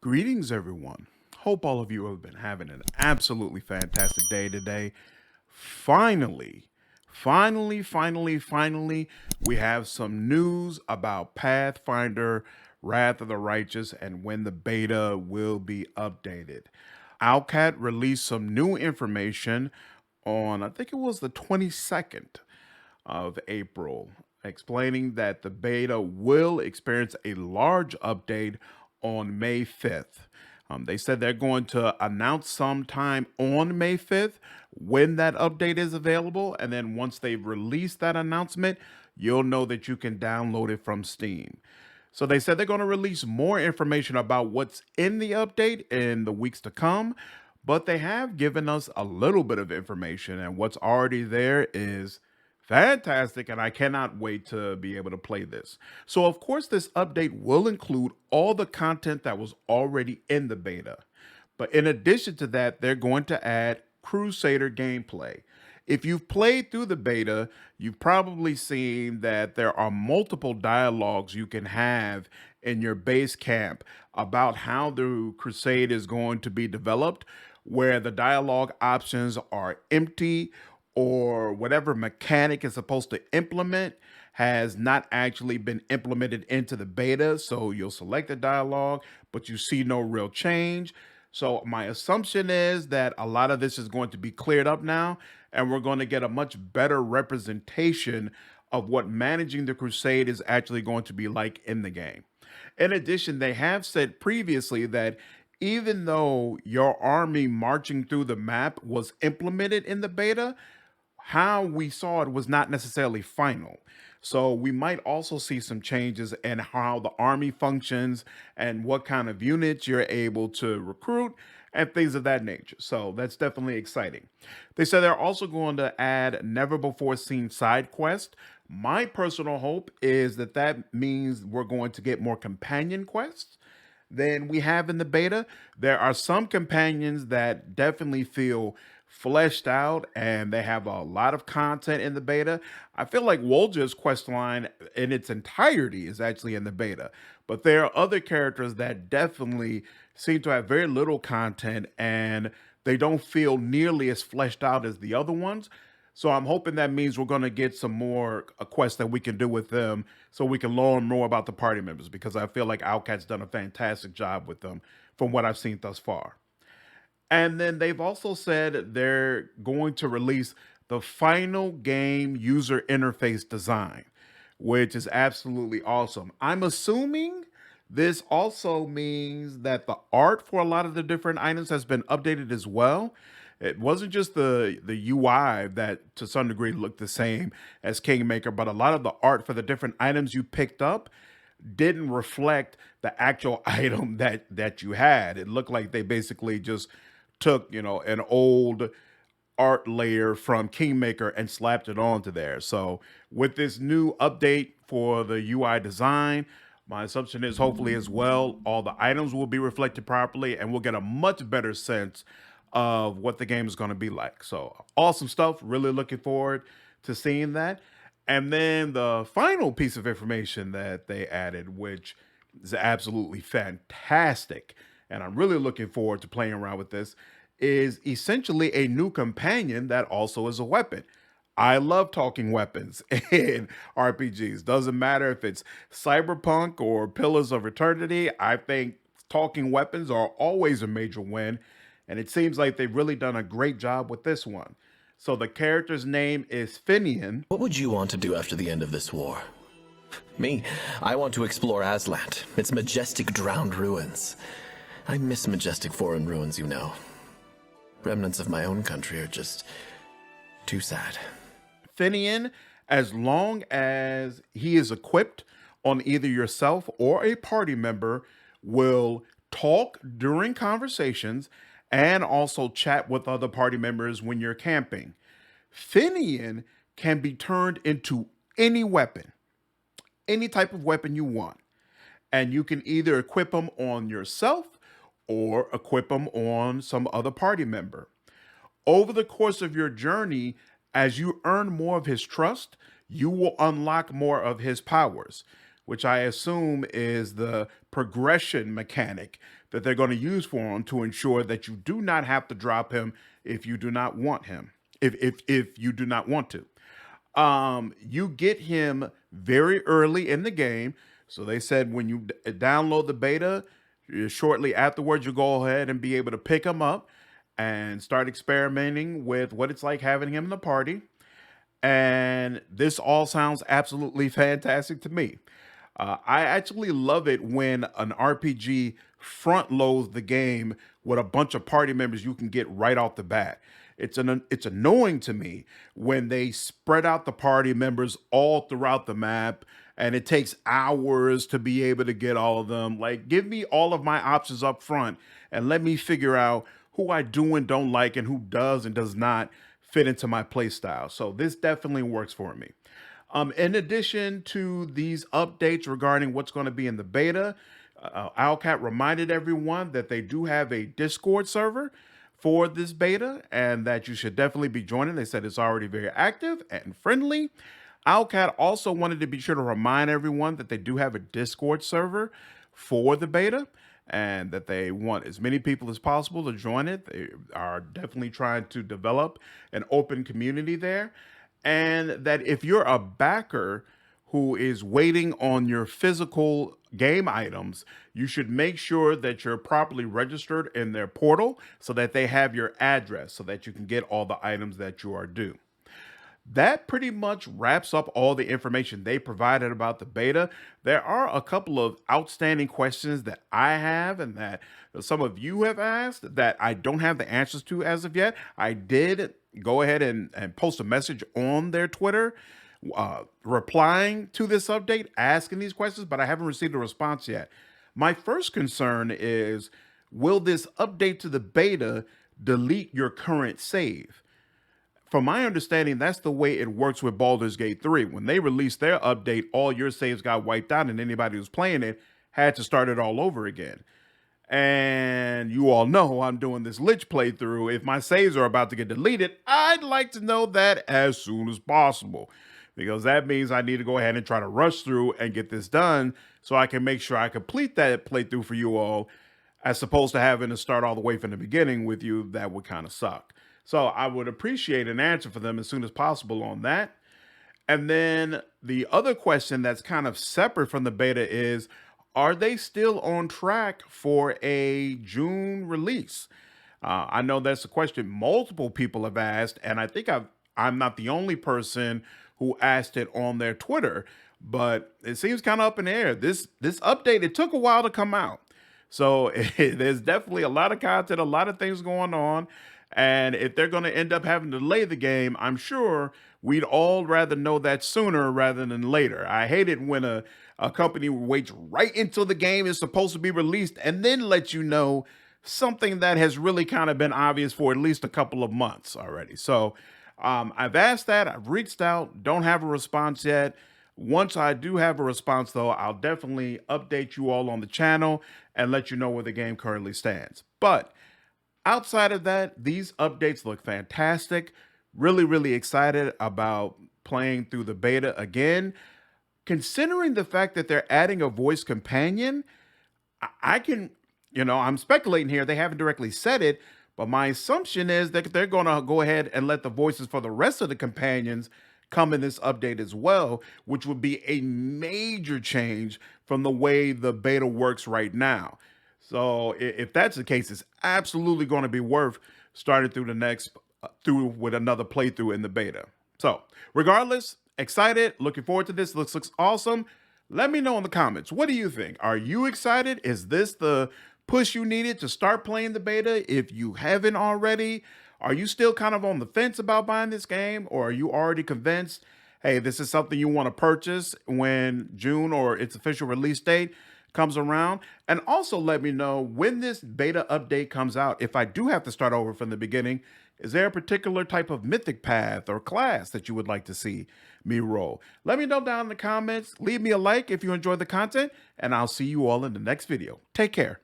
Greetings, everyone. Hope all of you have been having an absolutely fantastic day today. Finally, finally, we have some news about Pathfinder Wrath of the Righteous and when the beta will be updated. Owlcat released some new information on, I think it was the 22nd of April, explaining that the beta will experience a large update on May 5th. They said they're going to announce sometime on May 5th when that update is available. And then once they've released that announcement, you'll know that you can download it from Steam. So they said they're going to release more information about what's in the update in the weeks to come, but they have given us a little bit of information, and what's already there is fantastic, and I cannot wait to be able to play this. So, of course, this update will include all the content that was already in the beta. But in addition to that, they're going to add Crusader gameplay. If you've played through the beta, you've probably seen that there are multiple dialogues you can have in your base camp about how the crusade is going to be developed, where the dialogue options are empty or whatever mechanic is supposed to implement has not actually been implemented into the beta. So you'll select the dialogue, but you see no real change. So my assumption is that a lot of this is going to be cleared up now, and we're going to get a much better representation of what managing the crusade is actually going to be like in the game. In addition, they have said previously that even though your army marching through the map was implemented in the beta, how we saw it was not necessarily final. So we might also see some changes in how the army functions and what kind of units you're able to recruit and things of that nature. So that's definitely exciting. They said they're also going to add never before seen side quest. My personal hope is that that means we're going to get more companion quests than we have in the beta. There are some companions that definitely feel fleshed out and they have a lot of content in the beta. I feel like Wolja's quest line in its entirety is actually in the beta, but there are other characters that definitely seem to have very little content and they don't feel nearly as fleshed out as the other ones. So I'm hoping that means we're going to get some more quests that we can do with them so we can learn more about the party members because I feel like Owlcat's done a fantastic job with them from what I've seen thus far. And then they've also said they're going to release the final game user interface design, which is absolutely awesome. I'm assuming this also means that the art for a lot of the different items has been updated as well. It wasn't just the UI that to some degree looked the same as Kingmaker, but a lot of the art for the different items you picked up didn't reflect the actual item that you had. It looked like they basically just took, an old art layer from Kingmaker and slapped it onto there. So with this new update for the UI design, my assumption is hopefully as well, all the items will be reflected properly and we'll get a much better sense of what the game is going to be like. So awesome stuff. Really looking forward to seeing that. And then the final piece of information that they added, which is absolutely fantastic, and I'm really looking forward to playing around with this, is essentially a new companion that also is a weapon. I love talking weapons in RPGs. Doesn't matter if it's Cyberpunk or Pillars of Eternity. I think talking weapons are always a major win, and it seems like they've really done a great job with this one. So the character's name is Finian. What would you want to do after the end of this war? Me, I want to explore Aslant, its majestic drowned ruins. I miss majestic foreign ruins, you know. Remnants of my own country are just too sad. Finian, as long as he is equipped on either yourself or a party member, will talk during conversations and also chat with other party members when you're camping. Finian can be turned into any weapon, any type of weapon you want. And you can either equip them on yourself or equip them on some other party member. Over the course of your journey, as you earn more of his trust, you will unlock more of his powers, which I assume is the progression mechanic that they're going to use for him to ensure that you do not have to drop him if you do not want him. If you do not want to. You get him very early in the game. So they said when you download the beta, shortly afterwards, you go ahead and be able to pick him up and start experimenting with what it's like having him in the party. And this all sounds absolutely fantastic to me. I actually love it when an RPG front loads the game with a bunch of party members you can get right off the bat. It's annoying to me when they spread out the party members all throughout the map and it takes hours to be able to get all of them. Like, give me all of my options up front and let me figure out who I do and don't like and who does and does not fit into my play style. So this definitely works for me. In addition to these updates regarding what's going to be in the beta, Owlcat reminded everyone that they do have a Discord server for this beta and that you should definitely be joining. They said it's already very active and friendly. Owlcat also wanted to be sure to remind everyone that they do have a Discord server for the beta and that they want as many people as possible to join it. They are definitely trying to develop an open community there. And that if you're a backer who is waiting on your physical game items, you should make sure that you're properly registered in their portal so that they have your address so that you can get all the items that you are due. That pretty much wraps up all the information they provided about the beta. There are a couple of outstanding questions that I have and that some of you have asked that I don't have the answers to as of yet. I did go ahead and post a message on their Twitter replying to this update, asking these questions, but I haven't received a response yet. My first concern is, will this update to the beta delete your current save? From my understanding, that's the way it works with Baldur's Gate 3. When they released their update, all your saves got wiped out and anybody who's playing it had to start it all over again. And you all know I'm doing this Lich playthrough. If my saves are about to get deleted, I'd like to know that as soon as possible, because that means I need to go ahead and try to rush through and get this done so I can make sure I complete that playthrough for you all, as opposed to having to start all the way from the beginning with you. That would kind of suck. So I would appreciate an answer for them as soon as possible on that. And then the other question that's kind of separate from the beta is, are they still on track for a June release? I know that's a question multiple people have asked, and I think I'm not the only person who asked it on their Twitter, but it seems kind of up in the air. This update, it took a while to come out. So there's definitely a lot of content, a lot of things going on. And if they're going to end up having to delay the game, I'm sure we'd all rather know that sooner rather than later. I hate it when a company waits right until the game is supposed to be released and then let you know something that has really kind of been obvious for at least a couple of months already. So I've asked that. I've reached out. Don't have a response yet. Once I do have a response, though, I'll definitely update you all on the channel and let you know where the game currently stands. But outside of that, these updates look fantastic. Really, really excited about playing through the beta again. Considering the fact that they're adding a voice companion, I can, I'm speculating here. They haven't directly said it, but my assumption is that they're going to go ahead and let the voices for the rest of the companions come in this update as well, which would be a major change from the way the beta works right now. So if that's the case, it's absolutely going to be worth starting through with another playthrough in the beta. So regardless, excited, looking forward to this. Looks awesome. Let me know in the comments. What do you think? Are you excited? Is this the push you needed to start playing the beta? If you haven't already, are you still kind of on the fence about buying this game, or are you already convinced, hey, this is something you want to purchase when June or its official release date comes around? And also let me know when this beta update comes out. If I do have to start over from the beginning, is there a particular type of mythic path or class that you would like to see me roll? Let me know down in the comments. Leave me a like if you enjoyed the content, and I'll see you all in the next video. Take care.